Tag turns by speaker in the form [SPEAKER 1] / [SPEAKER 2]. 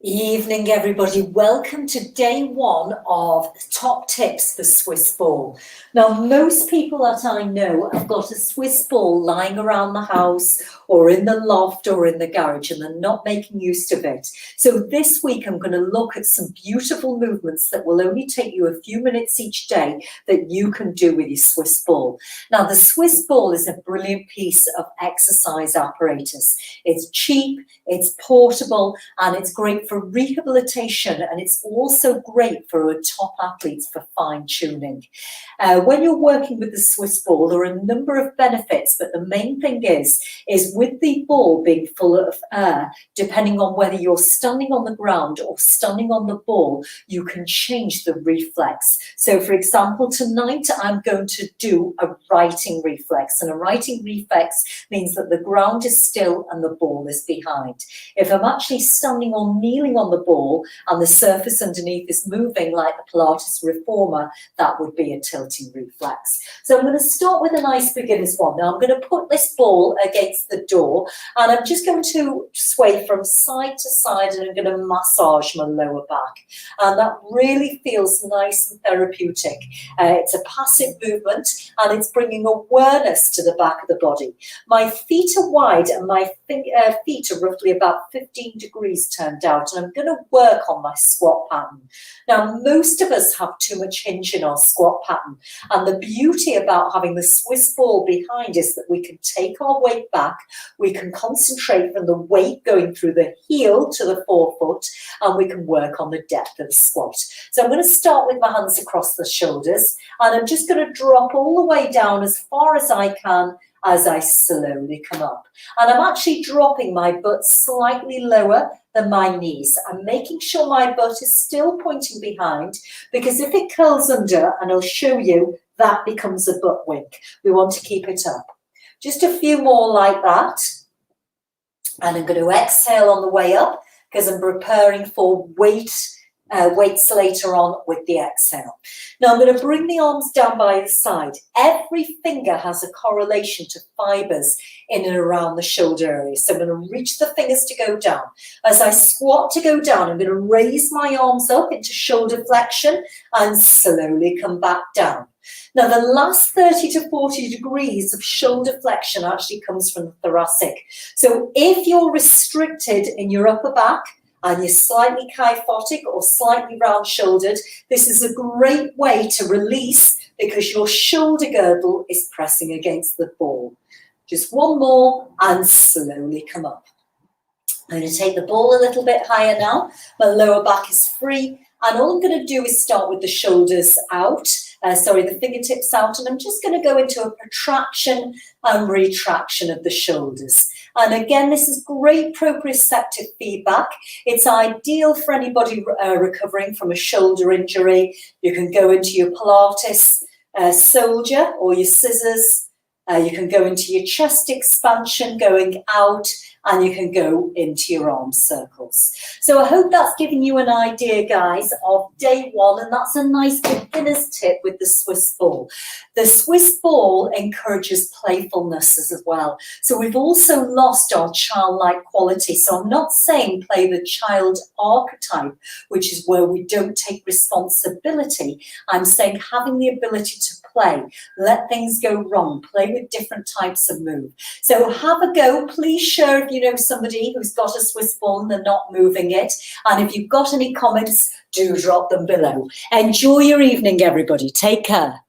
[SPEAKER 1] Evening, everybody. Welcome to day one of Top Tips for Swiss Ball. Now, most people that I know have got a Swiss ball lying around the house or in the loft or in the garage, and they're not making use of it. So this week, I'm going to look at some beautiful movements that will only take you a few minutes each day that you can do with your Swiss ball. Now, the Swiss ball is a brilliant piece of exercise apparatus. It's cheap, it's portable, and it's great for rehabilitation, and it's also great for top athletes for fine-tuning. When you're working with the Swiss ball, there are a number of benefits, but the main thing is with the ball being full of air, depending on whether you're standing on the ground or standing on the ball, you can change the reflex. So for example, tonight I'm going to do a righting reflex, and a righting reflex means that the ground is still and the ball is behind. If I'm actually standing or kneeling on the ball and the surface underneath is moving like the Pilates reformer, that would be a tilting reflex. So I'm going to start with a nice beginner's one. Now I'm going to put this ball against the door, and I'm just going to sway from side to side, and I'm going to massage my lower back, and that really feels nice and therapeutic. It's a passive movement, and it's bringing awareness to the back of the body. My feet are wide, and my feet are roughly about 15 degrees turned out, and I'm going to work on my squat pattern. Now, most of us have too much hinge in our squat pattern, and the beauty about having the Swiss ball behind is that we can take our weight back, we can concentrate from the weight going through the heel to the forefoot, and we can work on the depth of the squat. So I'm going to start with my hands across the shoulders, and I'm just going to drop all the way down as far as I can as I slowly come up. And I'm actually dropping my butt slightly lower than my knees. I'm making sure my butt is still pointing behind, because if it curls under, and I'll show you, that becomes a butt wink. We want to keep it up. Just a few more like that. And I'm going to exhale on the way up, because I'm preparing for weights later on with the exhale. Now I'm going to bring the arms down by the side. Every finger has a correlation to fibers in and around the shoulder area. So I'm going to reach the fingers to go down. As I squat to go down, I'm going to raise my arms up into shoulder flexion and slowly come back down. Now, the last 30 to 40 degrees of shoulder flexion actually comes from the thoracic. So if you're restricted in your upper back, and you're slightly kyphotic or slightly round-shouldered, this is a great way to release, because your shoulder girdle is pressing against the ball. Just one more, and slowly come up. I'm going to take the ball a little bit higher now. My lower back is free, and all I'm going to do is start with the shoulders out, the fingertips out, and I'm just going to go into a protraction and retraction of the shoulders. And again, this is great proprioceptive feedback. It's ideal for anybody recovering from a shoulder injury. You can go into your Pilates soldier or your scissors. You can go into your chest expansion going out, and you can go into your arm circles. So I hope that's given you an idea, guys, of day one, and that's a nice beginner's tip with the Swiss ball. The Swiss ball encourages playfulness as well. So we've also lost our childlike quality. So I'm not saying play the child archetype, which is where we don't take responsibility. I'm saying having the ability to play, let things go wrong, play with different types of move. So have a go. Please share if you know somebody who's got a Swiss ball and they're not moving it. And if you've got any comments, do drop them below. Enjoy your evening, everybody. Take care.